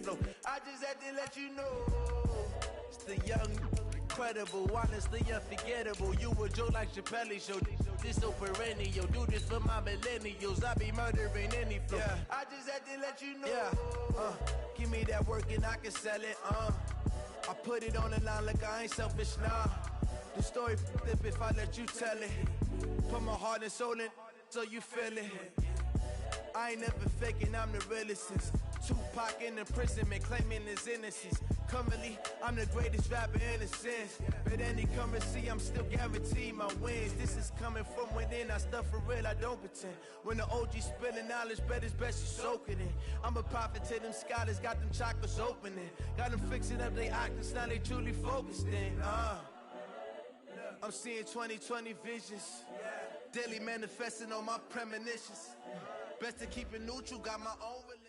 flow. I just had to let you know. It's the young, incredible, honestly unforgettable. You a joke like Chappelle show. This so perennial. Do this for my millennials. I be murdering any flow. Yeah. I just had to let you know. Yeah. Give me that work and I can sell it. I put it on the line like I ain't selfish, nah. The story flip if I let you tell it. Put my heart and soul in so you feel it. I ain't never faking, I'm the realest since Tupac in imprisonment, claiming his innocence. Currently, I'm the greatest rapper in a sense. But any currency, I'm still guaranteed my wins. This is coming from within, I stuff for real, I don't pretend. When the OG spilling knowledge, bet it's best you soak it in. I'm a prophet to them scholars, got them chakras opening. Got them fixing up they octaves, now they truly focused in. I'm seeing 2020 visions. Daily manifesting on my premonitions. Best to keep it neutral, got my own religion.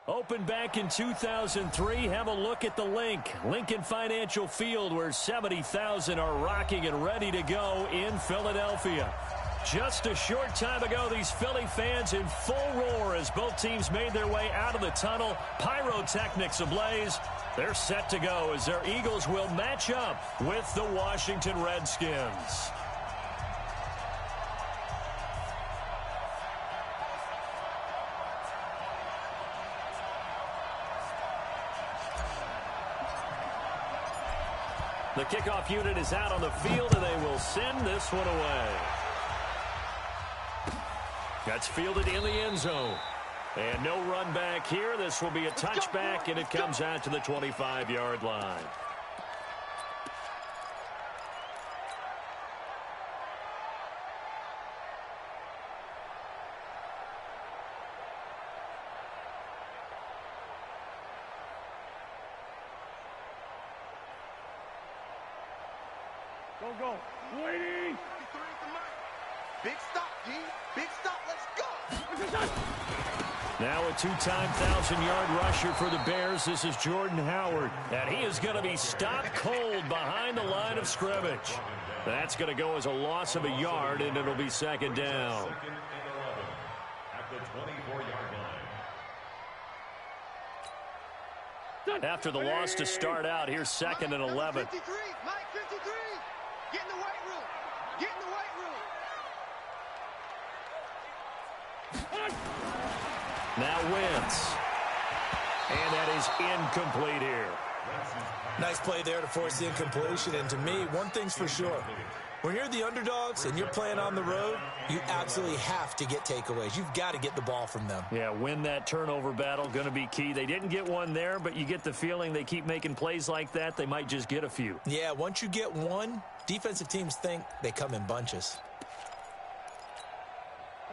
Opened back in 2003, have a look at the link. Lincoln Financial Field, where 70,000 are rocking and ready to go in Philadelphia. Just a short time ago, these Philly fans in full roar as both teams made their way out of the tunnel. Pyrotechnics ablaze. They're set to go as their Eagles will match up with the Washington Redskins. The kickoff unit is out on the field, and they will send this one away. That's fielded in the end zone. And no run back here. This will be a touchback, and it comes out to the 25-yard line. Go. Waiting. Big stop, G. Big stop. Let's go. Now a two-time 1,000-yard rusher for the Bears. This is Jordan Howard. And he is going to be stopped cold behind the line of scrimmage. That's going to go as a loss of a yard, and it'll be second down. At the 24-yard line. After the loss to start out, here's second and 11. 53, Mike 53. Get in the weight room. Get in the weight room. Now Wentz. And that is incomplete here. Nice play there to force the incompletion. And to me, one thing's for sure. When you're the underdogs and you're playing on the road, you absolutely have to get takeaways. You've got to get the ball from them. Yeah, win that turnover battle, going to be key. They didn't get one there, but you get the feeling they keep making plays like that, they might just get a few. Yeah, once you get one, defensive teams think they come in bunches.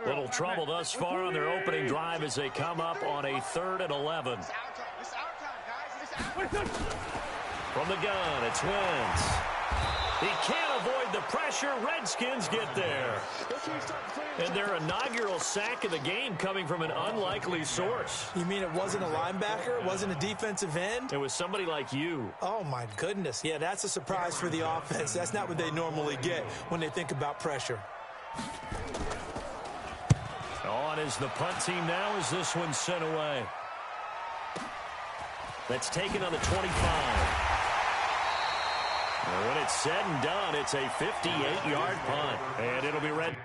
Little trouble thus far on their opening drive as they come up on a 3rd and 11. It's our time, guys. It's our time. From the gun, it's Wentz. He can't avoid the pressure. Redskins get there. And their inaugural sack of the game coming from an unlikely source. You mean it wasn't a linebacker? It wasn't a defensive end? It was somebody like you. Oh, my goodness. Yeah, that's a surprise for the offense. That's not what they normally get when they think about pressure. On is the punt team now as this one's sent away. That's taken on the 25. And when it's said and done, it's a 58-yard punt. And it'll be ready.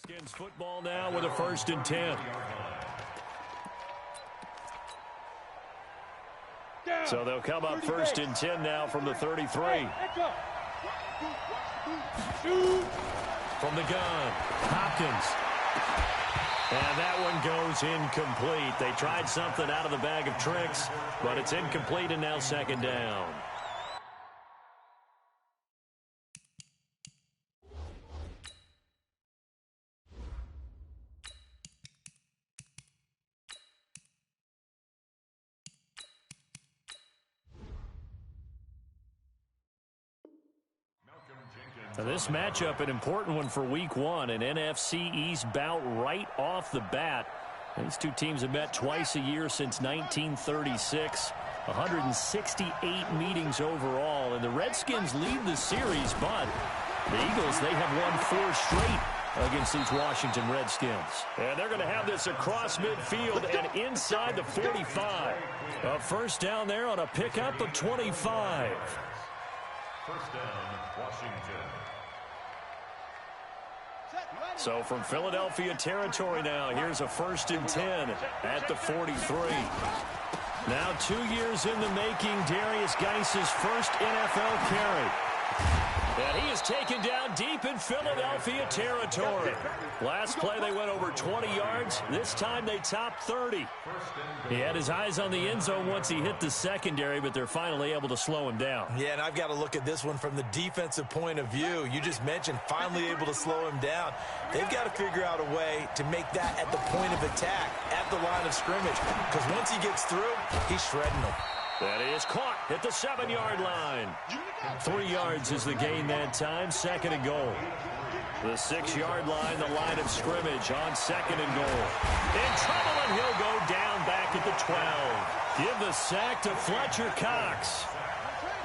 Skins football now with a 1st and 10. So they'll come up 1st and 10 now from the 33. From the gun, Hopkins. And that one goes incomplete. They tried something out of the bag of tricks, but it's incomplete and now 2nd down. Now this matchup, an important one for Week 1, an NFC East bout right off the bat. These two teams have met twice a year since 1936. 168 meetings overall, and the Redskins lead the series, but the Eagles, they have won 4 straight against these Washington Redskins. And they're going to have this across midfield and inside the 45. A first down there on a pickup of 25. First down, Washington. So from Philadelphia territory now, here's a 1st and 10 at the 43. Now 2 years in the making, Darius Geis's first NFL carry. And he is taken down deep in Philadelphia territory. Last play they went over 20 yards. This time they topped 30. He had his eyes on the end zone once he hit the secondary, but they're finally able to slow him down. Yeah, and I've got to look at this one from the defensive point of view. You just mentioned finally able to slow him down. They've got to figure out a way to make that at the point of attack, at the line of scrimmage, because once he gets through, he's shredding them. That is caught at the 7-yard line. 3 yards is the gain that time, 2nd and goal. The 6-yard line, the line of scrimmage on 2nd and goal. In trouble, and he'll go down back at the 12. Give the sack to Fletcher Cox.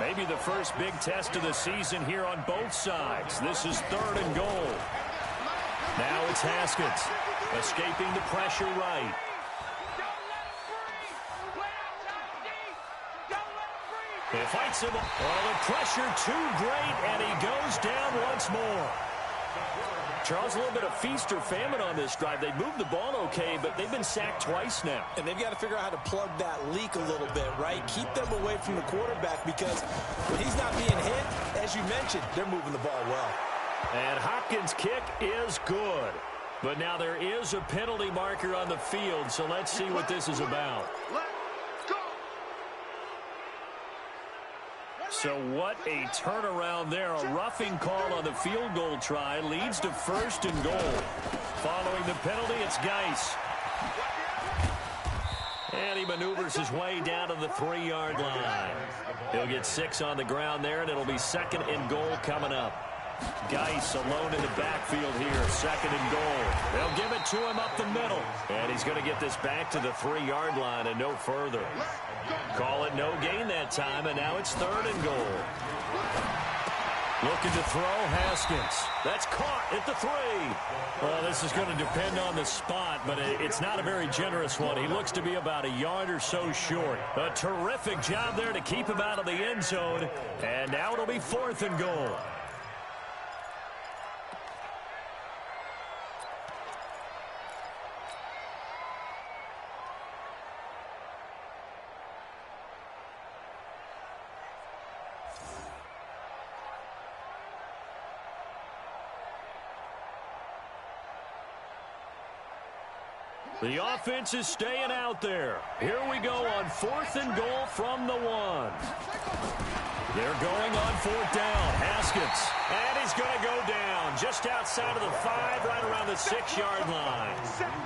Maybe the first big test of the season here on both sides. This is 3rd and goal. Now it's Haskins, escaping the pressure right. He fights him. Oh, the pressure too great, and he goes down once more. Charles, a little bit of feast or famine on this drive. They moved the ball okay, but they've been sacked twice now. And they've got to figure out how to plug that leak a little bit, right? Keep them away from the quarterback, because when he's not being hit, as you mentioned, they're moving the ball well. And Hopkins' kick is good. But now there is a penalty marker on the field, so let's see what this is about. So what a turnaround there. A roughing call on the field goal try leads to 1st and goal. Following the penalty, it's Geis. And he maneuvers his way down to the 3-yard line. He'll get 6 on the ground there, and it'll be 2nd and goal coming up. Geis alone in the backfield here, 2nd and goal. They'll give it to him up the middle. And he's going to get this back to the 3-yard line and no further. Call it no gain that time, and now it's 3rd and goal. Looking to throw, Haskins. That's caught at the 3. Well, this is going to depend on the spot, but it's not a very generous one. He looks to be about a yard or so short. A terrific job there to keep him out of the end zone, and now it'll be 4th and goal. The offense is staying out there. Here we go on 4th and goal from the 1. They're going on 4th down. Haskins. And he's going to go down just outside of the 5, right around the 6-yard line.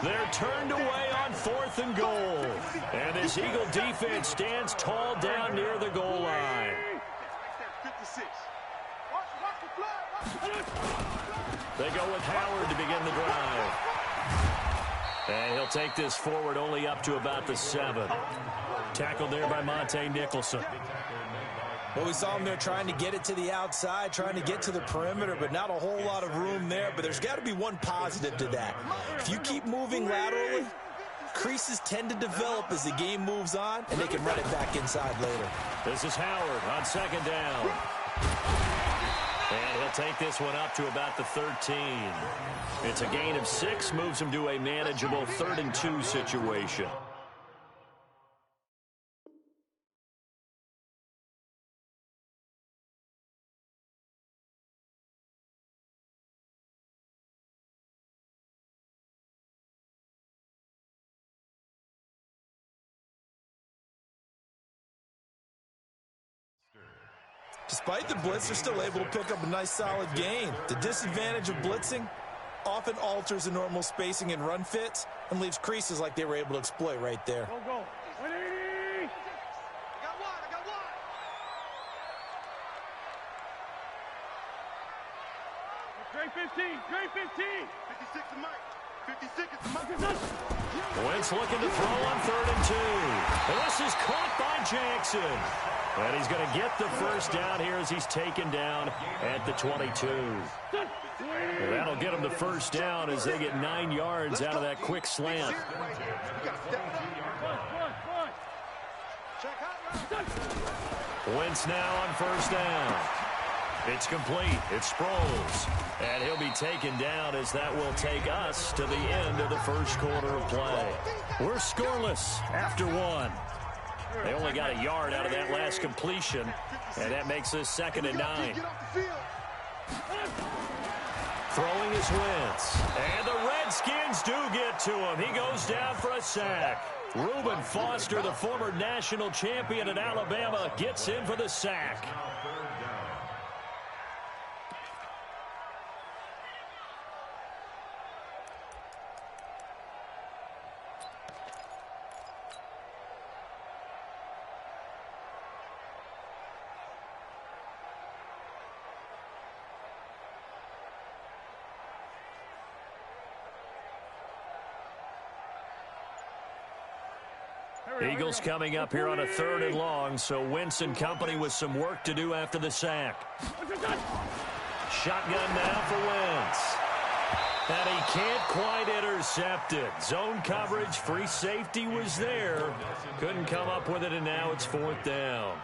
They're turned away on 4th and goal. And this Eagle defense stands tall down near the goal line. They go with Howard to begin the drive. And he'll take this forward only up to about the 7. Tackled there by Monte Nicholson. Well, we saw him there trying to get it to the outside, trying to get to the perimeter, but not a whole lot of room there. But there's got to be one positive to that. If you keep moving laterally, creases tend to develop as the game moves on, and they can run it back inside later. This is Howard on 2nd down. And he'll take this one up to about the 13. It's a gain of 6, moves him to a manageable 3rd and 2 situation. Despite the blitz, they're still able to pick up a nice solid gain. The disadvantage of blitzing often alters the normal spacing and run fits and leaves creases like they were able to exploit right there. Go, go. 180. I got one. Great 15. Great 15. 56 is Mike. 56 is Mike. Wentz looking to throw on 3rd and 2. And this is caught by Jackson. And he's going to get the first down here as he's taken down at the 22. And that'll get him the first down as they get 9 yards out of that quick slant. Wentz now on 1st down. It's complete. It's Sproles. And he'll be taken down as that will take us to the end of the first quarter of play. We're scoreless after 1. They only got a yard out of that last completion, and that makes this 2nd and 9. Throwing is Wentz. And the Redskins do get to him. He goes down for a sack. Reuben Foster, the former national champion at Alabama, gets in for the sack. Eagles coming up here on a 3rd and long, so Wentz and company with some work to do after the sack. Shotgun now for Wentz. And he can't quite intercept it. Zone coverage, free safety was there. Couldn't come up with it, and now it's 4th down.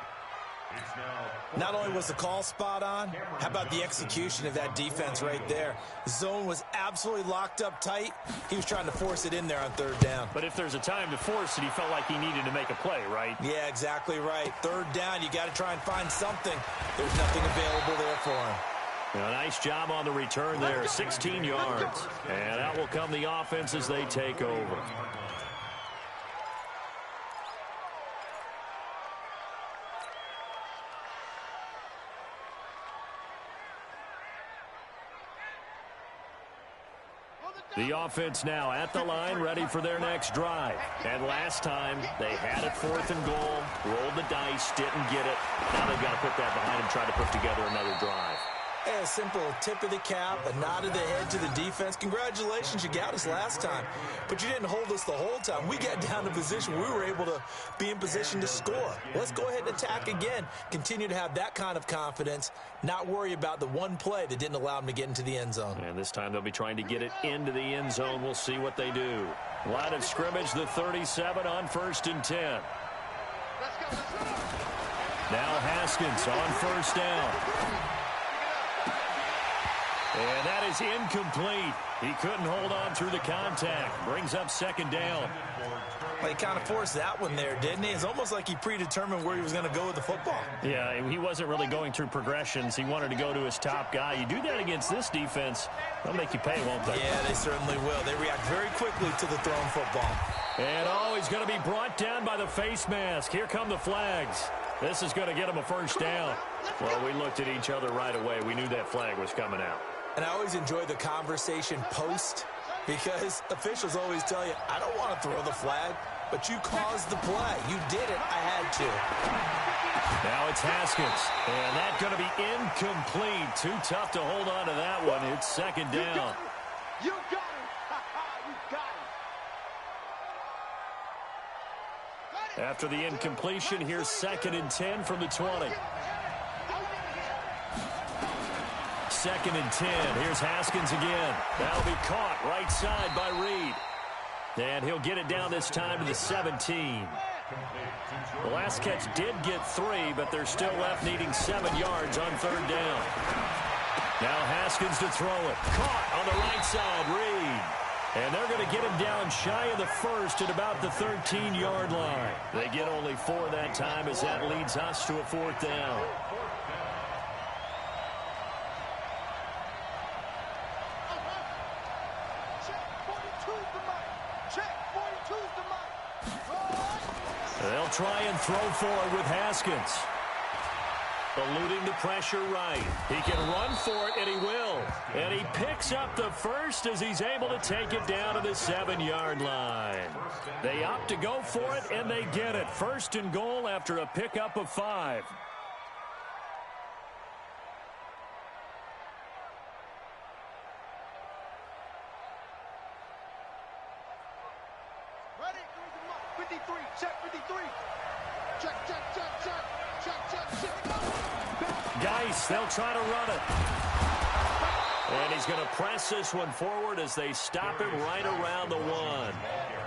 Not only was the call spot on, how about the execution of that defense right there? The zone was absolutely locked up tight. He was trying to force it in there on 3rd down. But if there's a time to force it, he felt like he needed to make a play, right? Yeah, exactly right. 3rd down, you got to try and find something. There's nothing available there for him. A nice job on the return there, 16 yards. And out will come the offense as they take over. The offense now at the line, ready for their next drive. And last time, they had it 4th and goal, rolled the dice, didn't get it. Now they've got to put that behind them, try to put together another drive. Hey, a simple tip of the cap, a nod of the head to the defense. Congratulations, you got us last time. But you didn't hold us the whole time. We got down to position. We were able to be in position to score. Let's go ahead and attack again. Continue to have that kind of confidence. Not worry about the one play that didn't allow them to get into the end zone. And this time they'll be trying to get it into the end zone. We'll see what they do. Line of scrimmage, the 37 on 1st and 10. Now Haskins on 1st down. And that is incomplete. He couldn't hold on through the contact. Brings up 2nd down. Well, he kind of forced that one there, didn't he? It's almost like he predetermined where he was going to go with the football. Yeah, he wasn't really going through progressions. He wanted to go to his top guy. You do that against this defense, they'll make you pay, won't they? Yeah, they certainly will. They react very quickly to the thrown football. And he's going to be brought down by the face mask. Here come the flags. This is going to get him a 1st down. Well, we looked at each other right away. We knew that flag was coming out. And I always enjoy the conversation post because officials always tell you, I don't want to throw the flag, but you caused the play. You did it. I had to. Now it's Haskins. And that's going to be incomplete. Too tough to hold on to that one. It's 2nd down. You got it. You got it. After the incompletion, here's 2nd and 10 from the 20. 2nd and 10. Here's Haskins again. That'll be caught right side by Reed. And he'll get it down this time to the 17. The last catch did get 3, but they're still left needing 7 yards on 3rd down. Now Haskins to throw it. Caught on the right side, Reed. And they're going to get him down shy of the 1st at about the 13-yard line. They get only 4 that time as that leads us to a 4th down. They'll try and throw forward with Haskins. Eluding the pressure right. He can run for it, and he will. And he picks up the 1st as he's able to take it down to the 7-yard line. They opt to go for it, and they get it. 1st and goal after a pickup of 5. 53. Check 53. Check, check, check, check. Check, check, check. Geis, they'll try to run it. And he's going to press this one forward as they stop him right around the 1.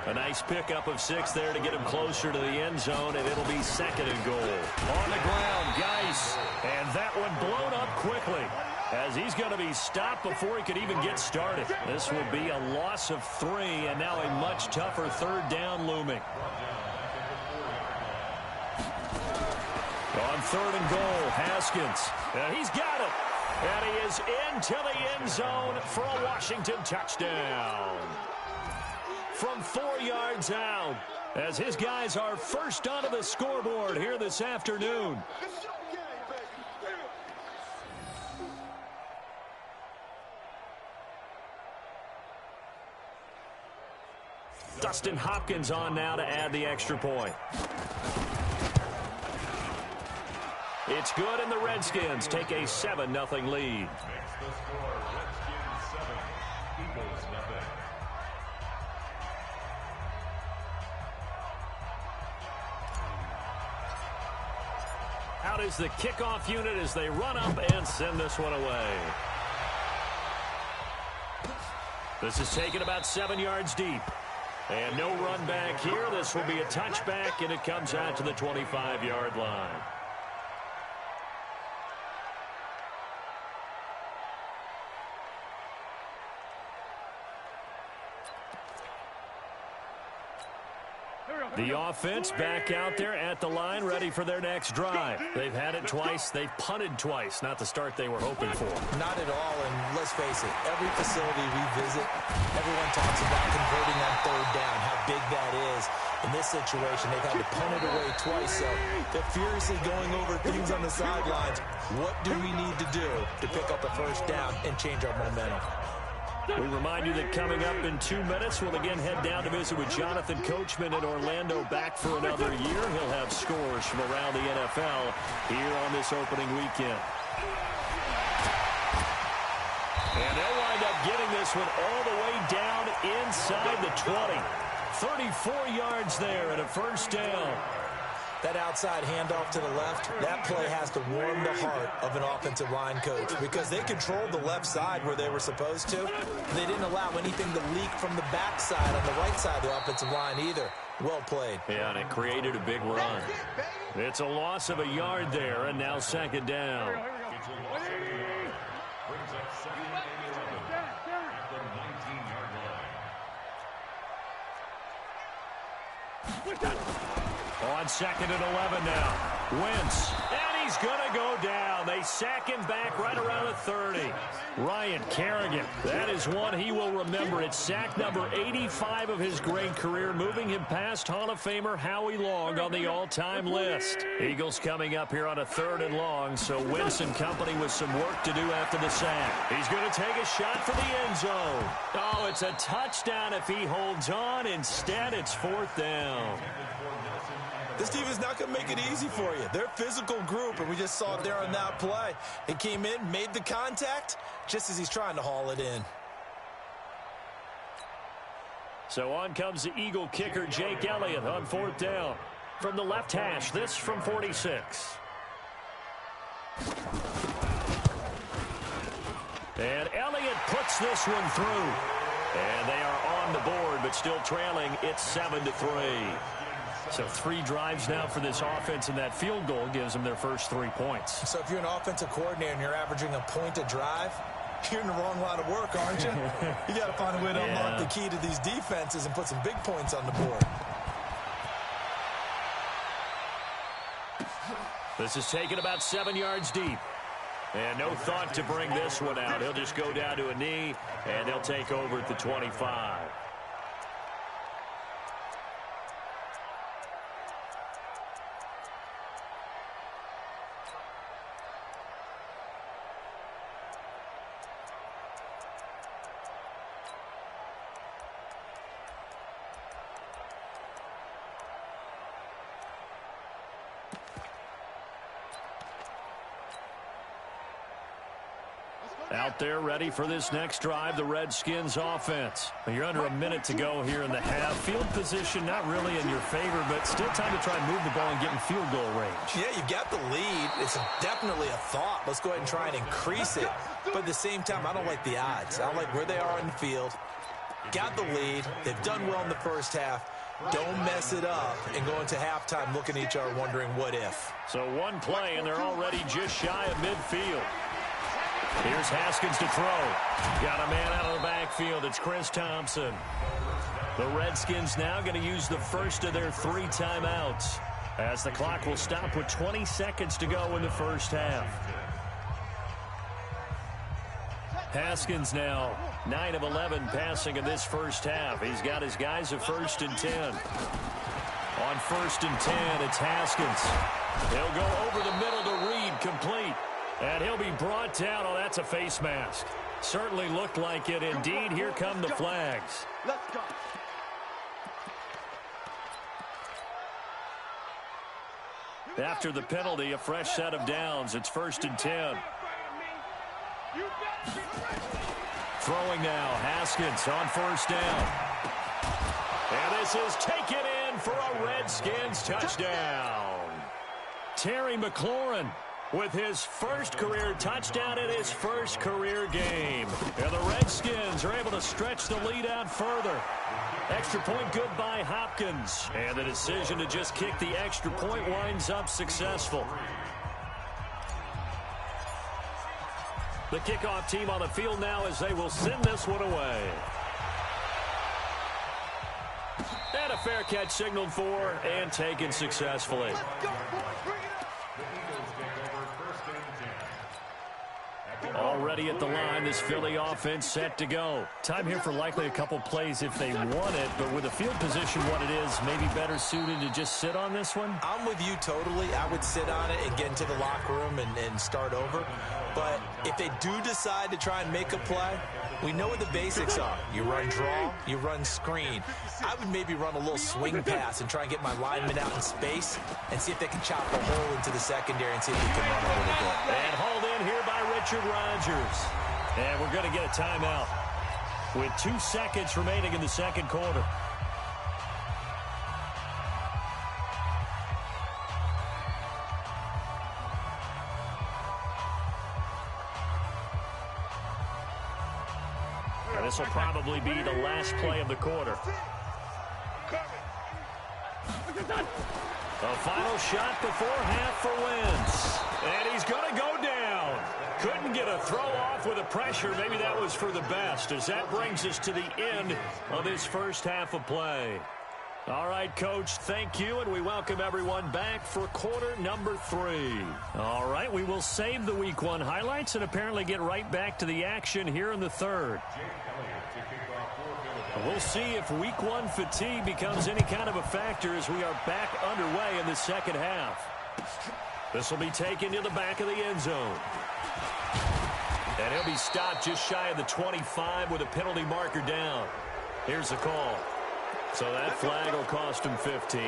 A nice pickup of 6 there to get him closer to the end zone, and it'll be 2nd and goal. On the ground, Geis. And that one blown up quickly as he's going to be stopped before he could even get started. This will be a loss of 3, and now a much tougher 3rd down looming. On 3rd and goal, Haskins. And he's got it. And he is into the end zone for a Washington touchdown. From 4 yards out, as his guys are first onto the scoreboard here this afternoon. Dustin Hopkins on now to add the extra point. It's good, and the Redskins take a 7-0 lead. Out is the kickoff unit as they run up and send this one away. This is taken about 7 yards deep. And no run back here. This will be a touchback, and it comes out to the 25-yard line. The offense back out there at the line, ready for their next drive. They've had it twice. They've punted twice. Not the start they were hoping for. Not at all, and let's face it, every facility we visit, everyone talks about converting on 3rd down, how big that is. In this situation, they've had to punt it away twice, so they're furiously going over things on the sidelines. What do we need to do to pick up a 1st down and change our momentum? We remind you that coming up in 2 minutes, we'll again head down to visit with Jonathan Coachman in Orlando, back for another year. He'll have scores from around the NFL here on this opening weekend. And they'll wind up getting this one all the way down inside the 20. 34 yards there and a 1st down. That outside handoff to the left, that play has to warm the heart of an offensive line coach because they controlled the left side where they were supposed to. They didn't allow anything to leak from the backside on the right side of the offensive line either. Well played. Yeah, and it created a big run. It's a loss of a yard there, and now 2nd down. Brings up 2nd and 11 at the 19-yard line. On 2nd and 11 now. Wentz. And he's going to go down. They sack him back right around the 30. Ryan Kerrigan. That is one he will remember. It's sack number 85 of his great career, moving him past Hall of Famer Howie Long on the all-time list. Eagles coming up here on a 3rd and long, so Wentz and company with some work to do after the sack. He's going to take a shot for the end zone. Oh, it's a touchdown if he holds on. Instead, it's 4th down. This team is not going to make it easy for you. They're a physical group, and we just saw it there on that play. He came in, made the contact, just as he's trying to haul it in. So on comes the Eagle kicker, Jake Elliott, on 4th down. From the left hash, this from 46. And Elliott puts this one through. And they are on the board, but still trailing. It's 7-3. So 3 drives now for this offense, and that field goal gives them their first 3 points. So if you're an offensive coordinator and you're averaging a point a drive, you're in the wrong line of work, aren't you? You got to find a way to unlock the key to these defenses and put some big points on the board. This is taken about 7 yards deep. And no thought to bring this one out. He'll just go down to a knee, and they'll take over at the 25. Out there ready for this next drive, the Redskins offense. You're under a minute to go here in the half. Field position not really in your favor, but still time to try and move the ball and get in field goal range. Yeah, you've got the lead. It's definitely a thought. Let's go ahead and try and increase it. But at the same time, I don't like the odds. I don't like where they are on the field. Got the lead. They've done well in the first half. Don't mess it up and go into halftime looking at each other wondering what if. So one play, and they're already just shy of midfield. Here's Haskins to throw. Got a man out of the backfield. It's Chris Thompson. The Redskins now going to use the first of their 3 timeouts as the clock will stop with 20 seconds to go in the first half. Haskins now 9 of 11 passing in this first half. He's got his guys at 1st and 10. On 1st and 10, it's Haskins. He'll go over the middle to Reed, complete. And he'll be brought down. Oh, that's a face mask. Certainly looked like it. Indeed, here come the flags. Let's go. After the penalty, a fresh set of downs. It's 1st and 10. Throwing now, Haskins on 1st down. And this is taken in for a Redskins touchdown. Terry McLaurin with his first career touchdown in his first career game. And the Redskins are able to stretch the lead out further. Extra point good by Hopkins. And the decision to just kick the extra point winds up successful. The kickoff team on the field now as they will send this one away. And a fair catch signaled for and taken successfully. Already at the line, this Philly offense set to go. Time here for likely a couple plays if they want it, but with the field position what it is, maybe better suited to just sit on this one? I'm with you totally. I would sit on it and get into the locker room and start over. But if they do decide to try and make a play, we know what the basics are. You run draw, you run screen. I would maybe run a little swing pass and try and get my linemen out in space and see if they can chop a hole into the secondary and see if they can run a little bit. And hauled in here by Richard Rodgers. And we're going to get a timeout with 2 seconds remaining in the second quarter. And this will probably be the last play of the quarter. A final shot before half for Wentz. And he's going to go down. Couldn't get a throw off with the pressure. Maybe that was for the best, as that brings us to the end of this first half of play. All right, Coach, thank you, and we welcome everyone back for quarter number 3. All right, we will save the Week 1 highlights and apparently get right back to the action here in the third. We'll see if Week 1 fatigue becomes any kind of a factor as we are back underway in the second half. This will be taken to the back of the end zone. And he'll be stopped just shy of the 25 with a penalty marker down. Here's the call. So that flag will cost him 15.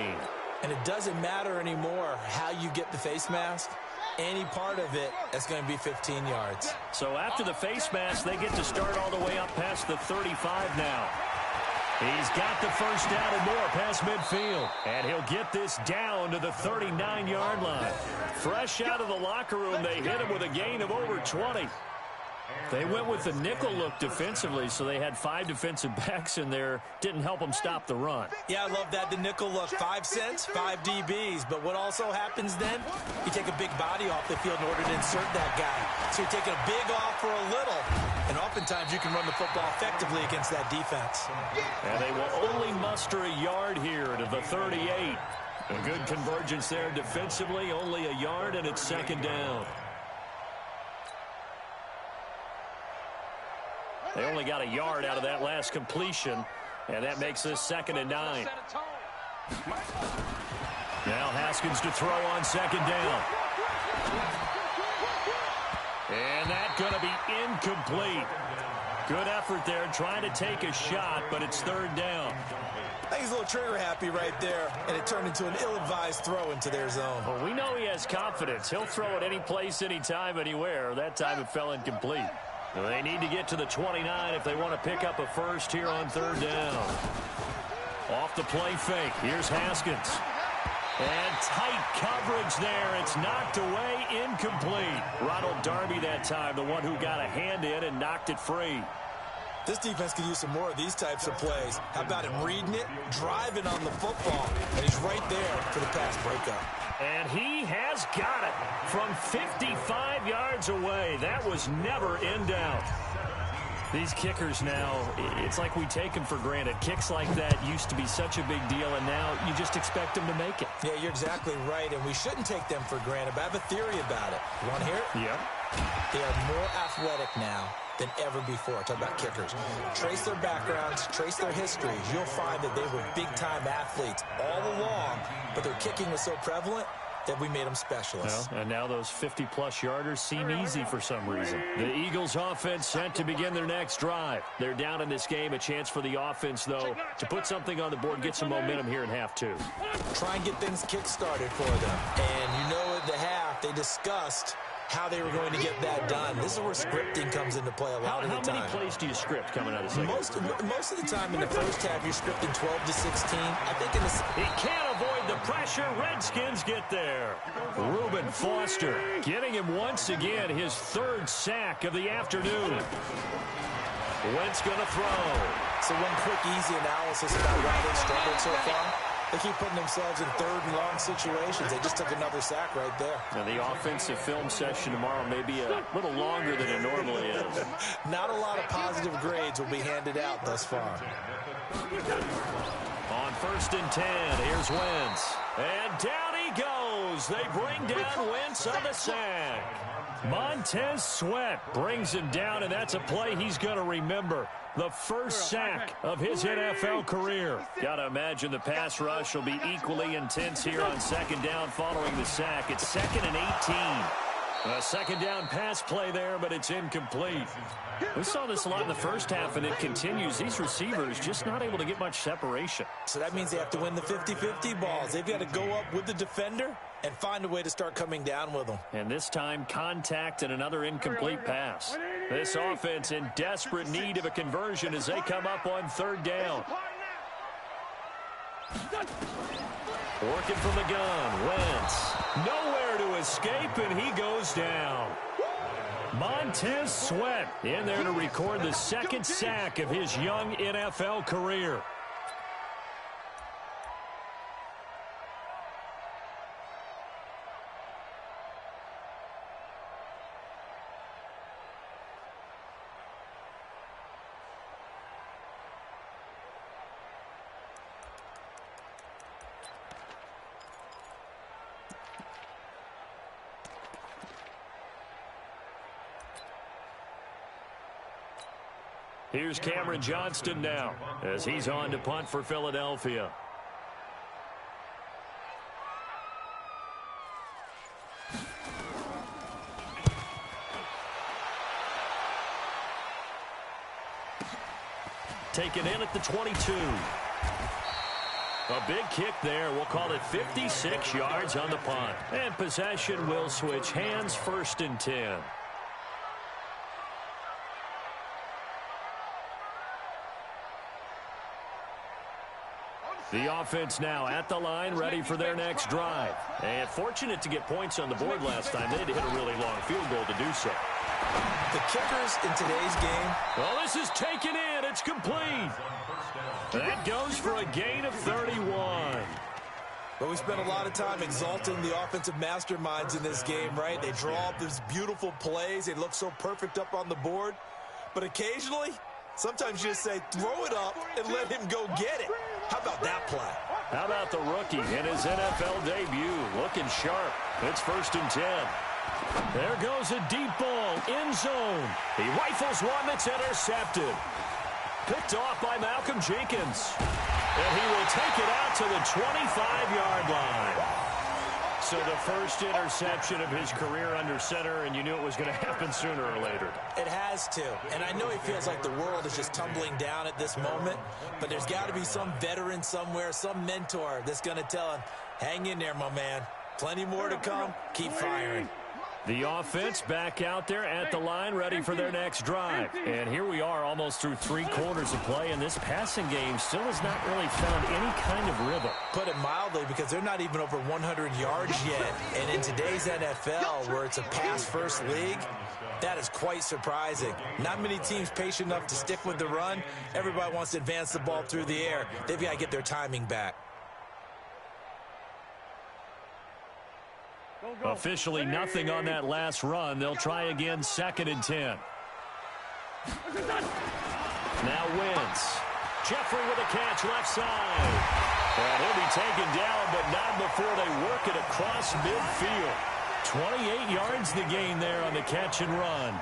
And it doesn't matter anymore how you get the face mask. Any part of it, that's going to be 15 yards. So after the face mask, they get to start all the way up past the 35 now. He's got the first down and more past midfield. And he'll get this down to the 39-yard line. Fresh out of the locker room, they hit him with a gain of over 20. They went with the nickel look defensively, so they had 5 defensive backs in there. Didn't help them stop the run. Yeah, I love that. The nickel look, 5 cents, 5 DBs. But what also happens then, you take a big body off the field in order to insert that guy. So you're taking a big off for a little. And oftentimes you can run the football effectively against that defense. And they will only muster a yard here to the 38. A good convergence there defensively, only a yard, and it's second down. They only got a yard out of that last completion, and that makes this 2nd and 9. Now Haskins to throw on second down. And that's going to be incomplete. Good effort there, trying to take a shot, but it's 3rd down. I think he's a little trigger happy right there, and it turned into an ill-advised throw into their zone. Well, we know he has confidence. He'll throw it any place, anytime, anywhere. That time it fell incomplete. They need to get to the 29 if they want to pick up a first here on third down. Off the play fake. Here's Haskins. And tight coverage there. It's knocked away, incomplete. Ronald Darby that time, the one who got a hand in and knocked it free. This defense could use some more of these types of plays. How about him reading it, driving on the football, and he's right there for the pass breakup. And he has got it from 55 yards away. That was never in doubt. These kickers now, it's like we take them for granted. Kicks like that used to be such a big deal, and now you just expect them to make it. Yeah, you're exactly right, and we shouldn't take them for granted, but I have a theory about it. You want to hear it? Yep. They are more athletic now than ever before. Talk about kickers. Trace their backgrounds, trace their histories. You'll find that they were big-time athletes all along, but their kicking was so prevalent that we made them specialists. Well, and now those 50-plus yarders seem easy for some reason. The Eagles offense set to begin their next drive. They're down in this game. A chance for the offense, though, to put something on the board, get some momentum here in half two. Try and get things kick-started for them. And you know at the half, they discussed how they were going to get that done. This is where scripting comes into play a lot of the time. How many plays do you script coming out of the second? Most of the time in the first half, you're scripting 12 to 16. I think in the... He can't avoid the pressure. Redskins get there. Reuben Foster getting him once again his third sack of the afternoon. Wentz going to throw. So one quick, easy analysis about why they've struggled so far. They keep putting themselves in third and long situations. They just took another sack right there. Now the offensive film session tomorrow may be a little longer than it normally is. Not a lot of positive grades will be handed out thus far. On 1st and 10, here's Wentz. And down he goes. They bring down Wentz on the sack. Montez Sweat brings him down, and that's a play he's going to remember. The first sack of his NFL career. Got to imagine the pass rush will be equally intense here on second down following the sack. It's 2nd and 18. A second down pass play there, but it's incomplete. We saw this a lot in the first half, and it continues. These receivers just not able to get much separation. So that means they have to win the 50-50 balls. They've got to go up with the defender and find a way to start coming down with them. And this time, contact and another incomplete pass. This offense in desperate need of a conversion as they come up on third down. Working from the gun, Wentz. Nowhere to escape, and he goes down. Montez Sweat in there to record the second sack of his young NFL career. Here's Cameron Johnston now as he's on to punt for Philadelphia. Taken in at the 22. A big kick there. We'll call it 56 yards on the punt. And possession will switch hands, 1st and 10. The offense now at the line, ready for their next drive. And fortunate to get points on the board last time. They had to hit a really long field goal to do so. The kickers in today's game. Well, this is taken in. It's complete. That goes for a gain of 31. But we spent a lot of time exalting the offensive masterminds in this game, right? They draw up these beautiful plays. They look so perfect up on the board. But occasionally, sometimes you just say, throw it up and let him go get it. How about that play? How about the rookie in his NFL debut? Looking sharp. It's 1st and 10. There goes a deep ball, end zone. He rifles one that's intercepted. Picked off by Malcolm Jenkins. And he will take it out to the 25-yard line. So the first interception of his career under center, and you knew it was going to happen sooner or later. It has to. And I know he feels like the world is just tumbling down at this moment, but there's got to be some veteran somewhere, some mentor that's going to tell him, hang in there, my man. Plenty more to come. Keep firing. The offense back out there at the line, ready for their next drive. And here we are almost through 3 quarters of play, and this passing game still has not really found any kind of rhythm. Put it mildly, because they're not even over 100 yards yet. And in today's NFL, where it's a pass-first league, that is quite surprising. Not many teams patient enough to stick with the run. Everybody wants to advance the ball through the air. They've got to get their timing back. Officially nothing on that last run. They'll try again, 2nd and 10. Now Wentz. Jeffrey with a catch left side. And he'll be taken down, but not before they work it across midfield. 28 yards the gain there on the catch and run.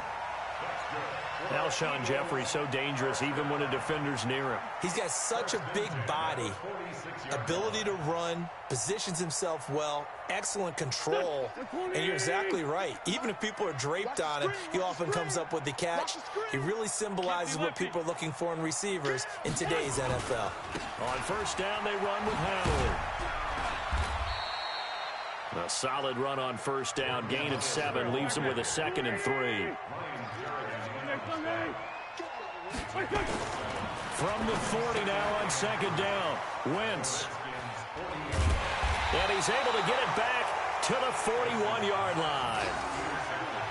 Alshon Jeffrey so dangerous even when a defender's near him. He's got such a big body, ability to run, positions himself well, excellent control, and you're exactly right. Even if people are draped on him, he often comes up with the catch. He really symbolizes what people are looking for in receivers in today's NFL. On first down, they run with Howard. A solid run on first down. Gain of 7 leaves him with a 2nd and 3. From the 40 now on 2nd down. Wentz. And he's able to get it back to the 41-yard line.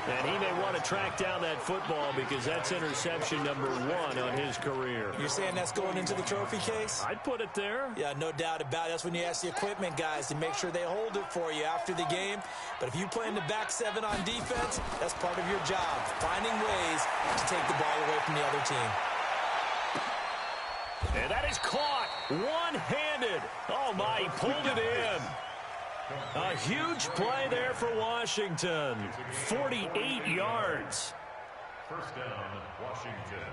And he may want to track down that football because that's interception number 1 on his career. You're saying that's going into the trophy case? I'd put it there. Yeah, no doubt about it. That's when you ask the equipment guys to make sure they hold it for you after the game. But if you play in the back 7 on defense, that's part of your job, finding ways to take the ball away from the other team. And that is caught one-handed. Oh, my, he pulled it in. A huge play there for Washington. 48 yards. First down, Washington.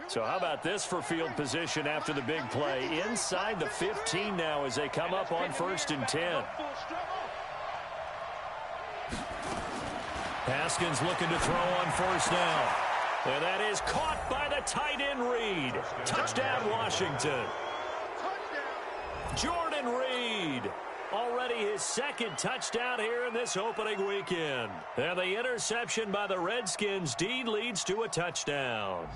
So how about this for field position after the big play? Inside the 15 now as they come up on 1st and 10. Haskins looking to throw on 1st down. And that is caught by the tight end Reed. Touchdown, Washington. Jordan Reed. Already his 2nd touchdown here in this opening weekend. And the interception by the Redskins D leads to a touchdown.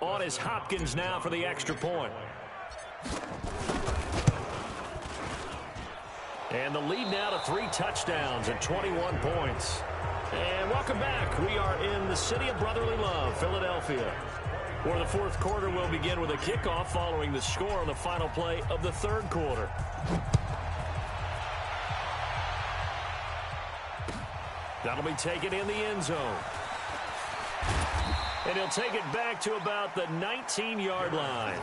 On is Hopkins now for the extra point. And the lead now to 3 touchdowns and 21 points. And welcome back. We are in the city of brotherly love, Philadelphia, where the 4th quarter will begin with a kickoff following the score on the final play of the 3rd quarter. That'll be taken in the end zone. And he'll take it back to about the 19-yard line.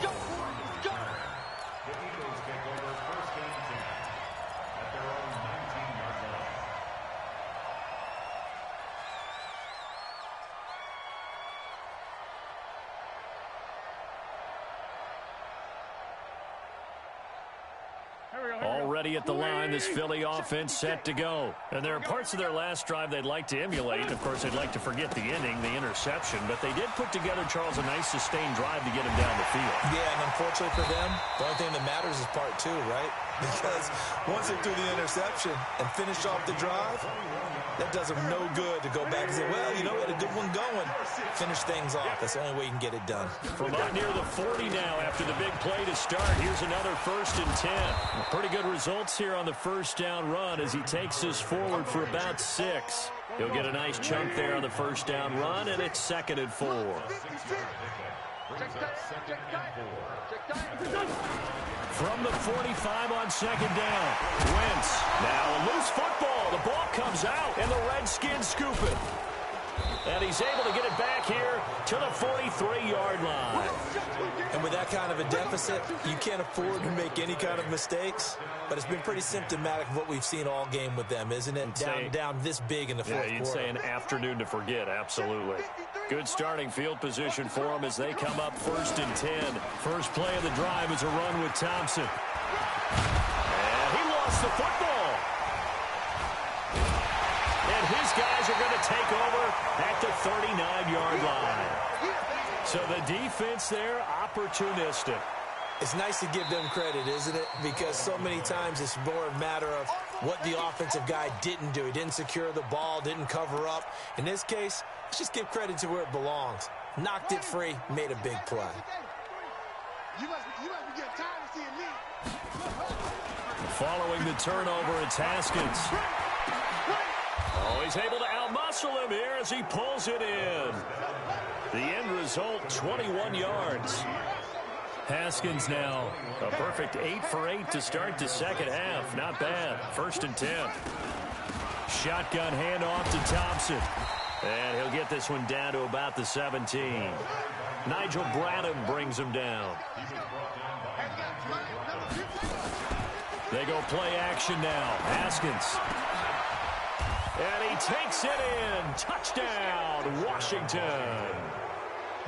Already at the line, this Philly offense set to go. And there are parts of their last drive they'd like to emulate. Of course, they'd like to forget the inning, the interception. But they did put together, Charles, a nice sustained drive to get him down the field. Yeah, and unfortunately for them, the only thing that matters is part 2, right? Because once they threw the interception and finished off the drive, that does them no good to go back and say, well, you know, we had a good one going. Finish things off. That's the only way you can get it done. From up near the 40 now after the big play to start. Here's another 1st and 10. Pretty good results here on the first down run as he takes us forward for about 6. He'll get a nice chunk there on the first down run, and it's 2nd and 4. From the 45 on 2nd down. Wentz. Now a loose football. The ball comes out, and the Redskins scoop it. And he's able to get it back here to the 43-yard line. And with that kind of a deficit, you can't afford to make any kind of mistakes. But it's been pretty symptomatic of what we've seen all game with them, isn't it? Down this big in the 4th quarter. Yeah, you'd say an afternoon to forget, absolutely. Good starting field position for them as they come up 1st and 10. First play of the drive is a run with Thompson. And he lost the football. And his guys are going to take over at the 39-yard line. So the defense there, opportunistic. It's nice to give them credit, isn't it? Because so many times it's more a matter of what the offensive guy didn't do. He didn't secure the ball, didn't cover up. In this case, let's just give credit to where it belongs. Knocked it free, made a big play. You must be getting tired of seeing me. Following the turnover, it's Haskins. Oh, he's able to outmuscle him here as he pulls it in. The end result, 21 yards. Haskins now a perfect 8 for 8 to start the second half. Not bad. 1st and 10. Shotgun handoff to Thompson. And he'll get this one down to about the 17. Nigel Bradham brings him down. They go play action now. Haskins. And he takes it in. Touchdown, Washington.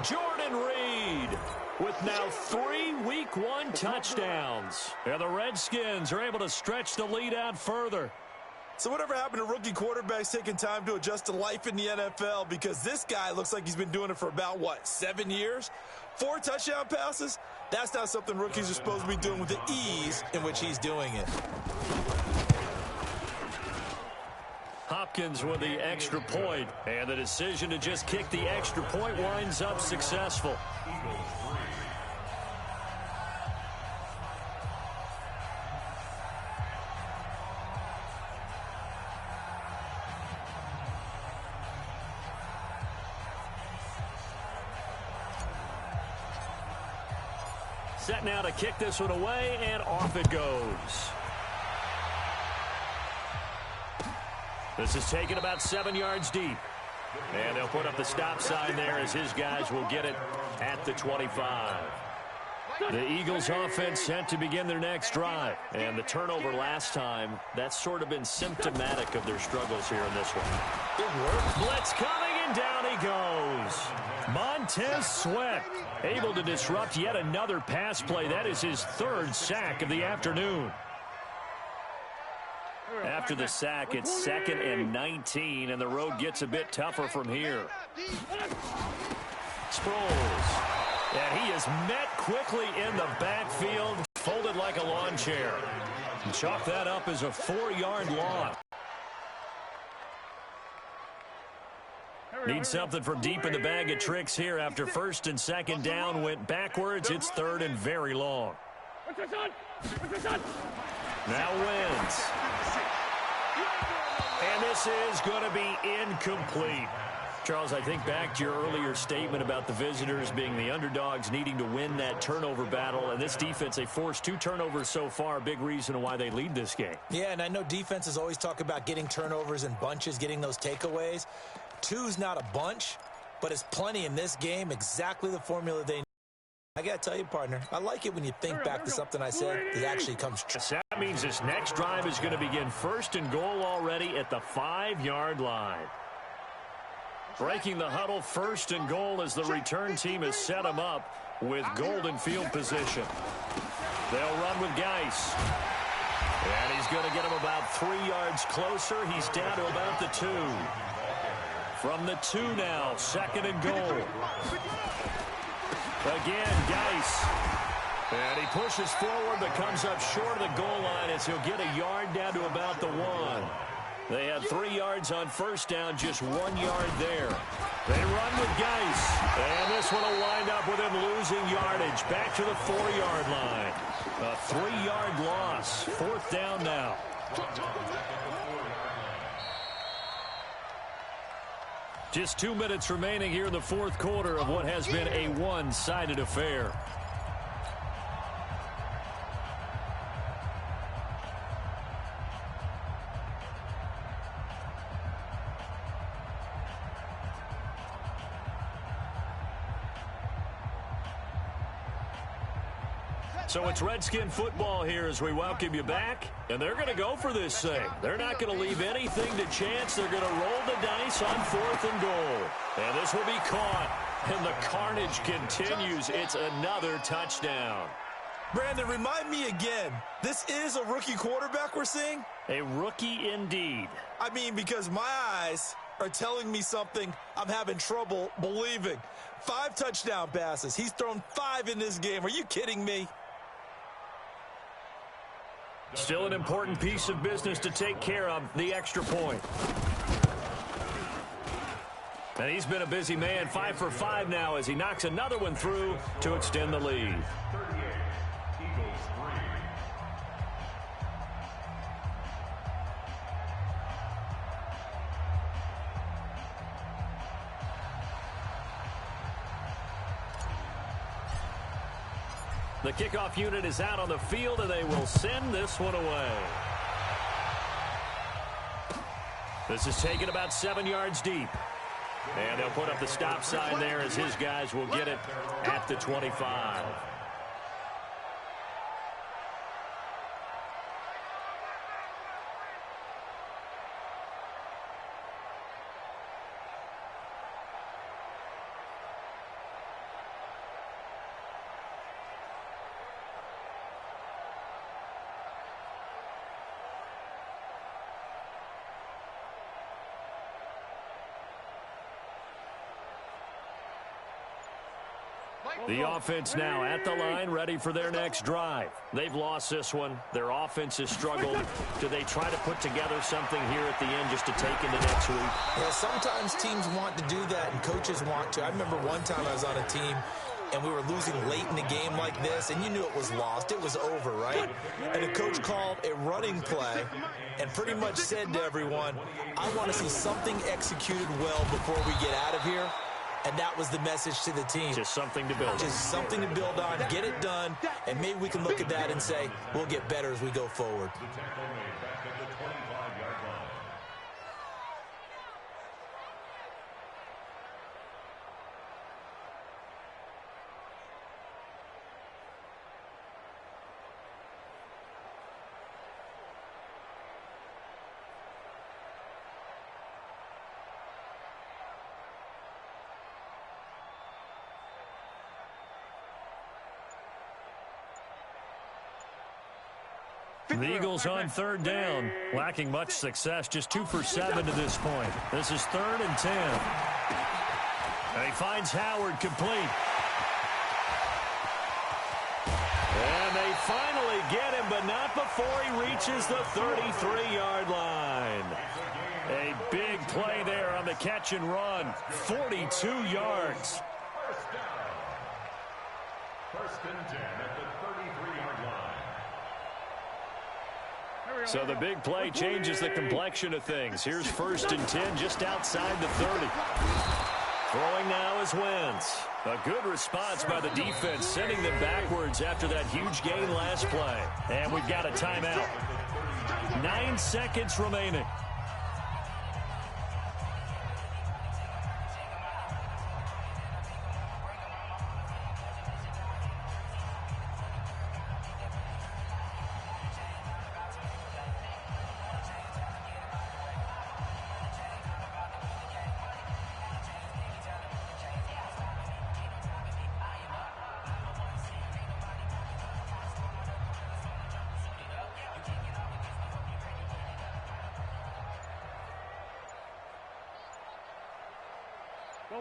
Jordan Reed with now 3 Week 1 touchdowns. And the Redskins are able to stretch the lead out further. So whatever happened to rookie quarterbacks taking time to adjust to life in the NFL? Because this guy looks like he's been doing it for about, 7 years? 4 touchdown passes? That's not something rookies are supposed to be doing with the ease in which he's doing it. Hopkins with the extra point, and the decision to just kick the extra point winds up successful. Set now to kick this one away, and off it goes. This is taken about 7 yards deep. And they'll put up the stop sign there as his guys will get it at the 25. The Eagles offense set to begin their next drive. And the turnover last time, that's sort of been symptomatic of their struggles here in this one. It worked. Blitz coming, and down he goes. Montez Sweat able to disrupt yet another pass play. That is his 3rd sack of the afternoon. After the sack, it's 2nd and 19, and the road gets a bit tougher from here. Sproles. And he is met quickly in the backfield, folded like a lawn chair. And chalk that up as a 4-yard loss. Need something from deep in the bag of tricks here after 1st and 2nd down went backwards. It's 3rd and very long. Now wins. And this is going to be incomplete. Charles, I think back to your earlier statement about the visitors being the underdogs needing to win that turnover battle. And this defense, they forced 2 turnovers so far, a big reason why they lead this game. Yeah, and I know defenses always talk about getting turnovers in bunches, getting those takeaways. 2's not a bunch, but it's plenty in this game, exactly the formula they need. I got to tell you, partner, I like it when you think back to something I said that actually comes true. That means this next drive is going to begin 1st and goal already at the 5-yard line. Breaking the huddle, 1st and goal as the return team has set them up with golden field position. They'll run with Geis. And he's going to get him about 3 yards closer. He's down to about the 2. From the 2 now, 2nd and goal. Again, Geis. And he pushes forward but comes up short of the goal line as he'll get a yard down to about the 1. They had 3 yards on 1st down, just 1 yard there. They run with Geis. And this one will wind up with him losing yardage. Back to the 4-yard line. A 3-yard loss. 4th down now. Just 2 minutes remaining here in the 4th quarter of what has been a one-sided affair. So it's Redskin football here as we welcome you back. And they're going to go for this thing. They're not going to leave anything to chance. They're going to roll the dice on 4th and goal. And this will be caught. And the carnage continues. It's another touchdown. Brandon, remind me again, this is a rookie quarterback we're seeing? A rookie indeed. I mean, because my eyes are telling me something I'm having trouble believing. 5 touchdown passes. He's thrown 5 in this game. Are you kidding me? Still an important piece of business to take care of, the extra point. And he's been a busy man, 5 for 5 now as he knocks another one through to extend the lead. 38, Eagles 3. The kickoff unit is out on the field, and they will send this one away. This is taken about 7 yards deep. And they'll put up the stop sign there as his guys will get it at the 25. The offense now at the line, ready for their next drive. They've lost this one. Their offense has struggled. Do they try to put together something here at the end just to take into next week? Yeah, sometimes teams want to do that, and coaches want to. I remember one time I was on a team, and we were losing late in the game like this, and you knew it was lost. It was over, right? And the coach called a running play and pretty much said to everyone, I want to see something executed well before we get out of here. And that was the message to the team. Just something to build on. Just something to build on, get it done, and maybe we can look at that and say, we'll get better as we go forward. The tackle made back at the 25-yard line. The Eagles on third down, lacking much success, just 2 for 7 to this point. This is 3rd and 10. And he finds Howard complete. And they finally get him, but not before he reaches the 33-yard line. A big play there on the catch and run, 42 yards. First down. 1st and 10 at the 33-yard line. So the big play changes the complexion of things. Here's 1st and 10 just outside the 30. Throwing now is Wentz. A good response by the defense, sending them backwards after that huge gain last play. And we've got a timeout. 9 seconds remaining.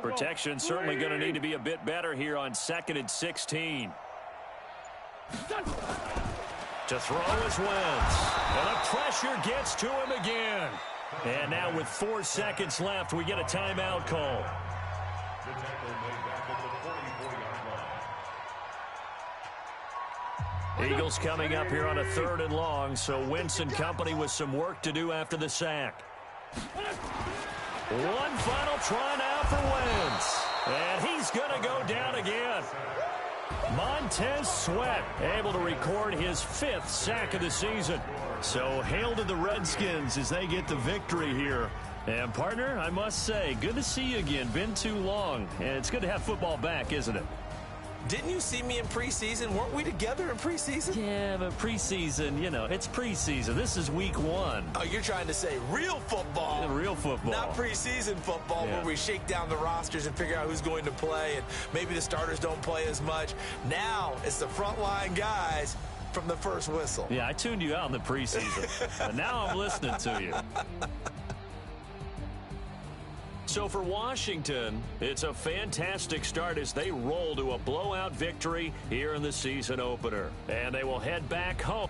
Protection certainly going to need to be a bit better here on 2nd and 16. To throw is Wentz. And the pressure gets to him again. And now with 4 seconds left, we get a timeout call. The tackle made back at the 44-yard line. Eagles coming up here on a 3rd and long, so Wentz and company with some work to do after the sack. One final try now for Wentz. And he's going to go down again. Montez Sweat able to record his 5th sack of the season. So hail to the Redskins as they get the victory here. And partner, I must say, good to see you again. Been too long. And it's good to have football back, isn't it? Didn't you see me in preseason? Weren't we together in preseason? Yeah, but preseason, you know, it's preseason. This is week 1. Oh, you're trying to say real football. Yeah, real football. Not preseason football where we shake down the rosters and figure out who's going to play, and maybe the starters don't play as much. Now it's the frontline guys from the first whistle. Yeah, I tuned you out in the preseason. But now I'm listening to you. So for Washington, it's a fantastic start as they roll to a blowout victory here in the season opener. And they will head back home.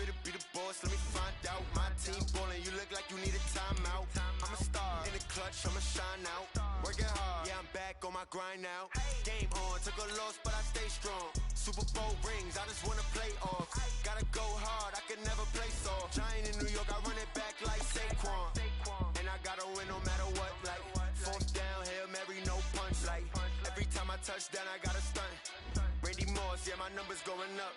fit to be the boss, let me find out. My team ballin', you look like you need a timeout. I'm a star, in the clutch, I'ma shine out. Working hard, yeah, I'm back on my grind now. Game on, took a loss, but I stay strong. Super Bowl rings, I just wanna play off. Gotta go hard, I can never play soft. Giant in New York, I run it back like Saquon. And I gotta win no matter what, like fourth down, Hail Mary, no punch. Like every time I touch down, I gotta stunt. Randy Moss, yeah, my numbers going up.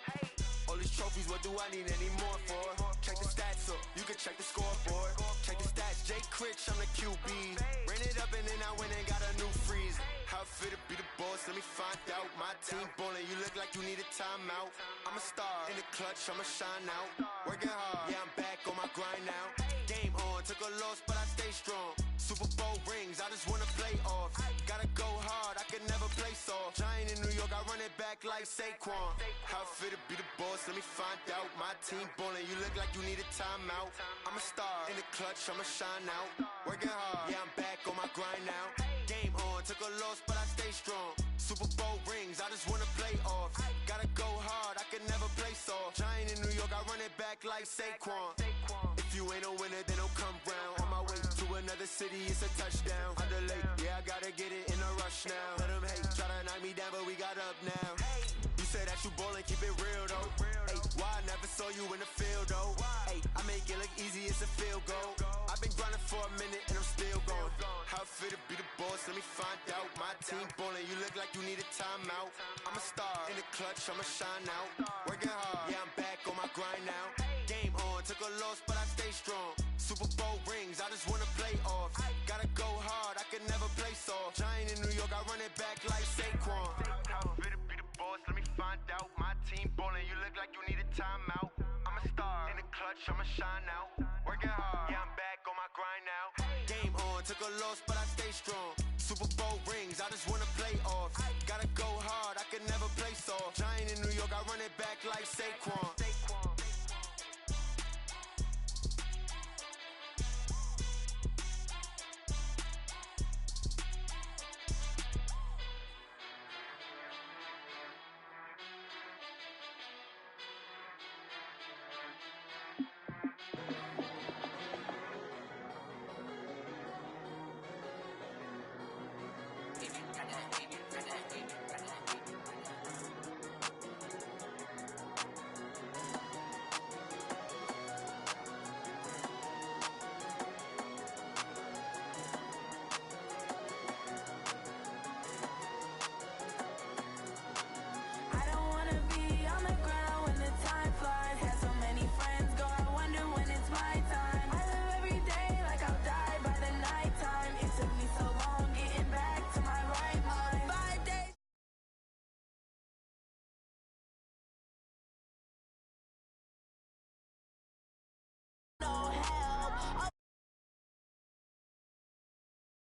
All these trophies, what do I need any more for? Check the stats up, you can check the scoreboard. Check the stats, Jay Critch, I'm the QB. Ran it up and then I went and got a new freeze. How fit to be the boss, let me find out. My team ballin', you look like you need a timeout. I'm a star, in the clutch, I'ma shine out. Working hard, yeah, I'm back on my grind now. Game on, took a loss, but I stay strong. Super Bowl rings, I just wanna play off. Gotta go hard, I can never play soft. Giant in New York, I run it back like Saquon. How fit to be the boss, let me find out. My team ballin', you look like you need a timeout. I'm a star, in the clutch, I'ma shine out. Working hard, yeah, I'm back on my grind now. Game on, took a loss, but I stay strong. Super Bowl rings, I just wanna play off. Gotta go hard, I can never play soft. Giant in New York, I run it back like Saquon. If you ain't a winner, then don't come round. On my way to another city, it's a touchdown. Underlay, yeah, I gotta get it in a rush now. Let them hate, try to knock me down, but we got up now. You say that you ballin', keep it real though. Hey, why I never saw you in the field though? Hey, I make it look easy, it's a field goal. I've been grinding for a minute and I'm still going. How fit to be the boss, let me find out. My team ballin', you look like you need a timeout. I'm a star, in the clutch, I'ma shine out. Working hard, yeah, I'm back on my grind now. Game on, took a loss, but I stay strong. Super Bowl rings, I just wanna play off. Gotta go hard, I can never play soft. Giant in New York, I run it back like Saquon. How fit to be the boss, let me find out. My team ballin', you look like you need a timeout. I'm a star, in the clutch, I'ma shine out. Working hard, yeah, I'm back on my grind now. Game on, took a loss, but I stay strong. Super Bowl rings, I just wanna play off. Gotta go hard, I can never play soft. Giant in New York, I run it back like Saquon. I don't wanna be on the ground when the time flies. Had so many friends go, I wonder when it's my time. I live every day like I'll die by the nighttime. It took me so long getting back to my right mind. 5 days. No help.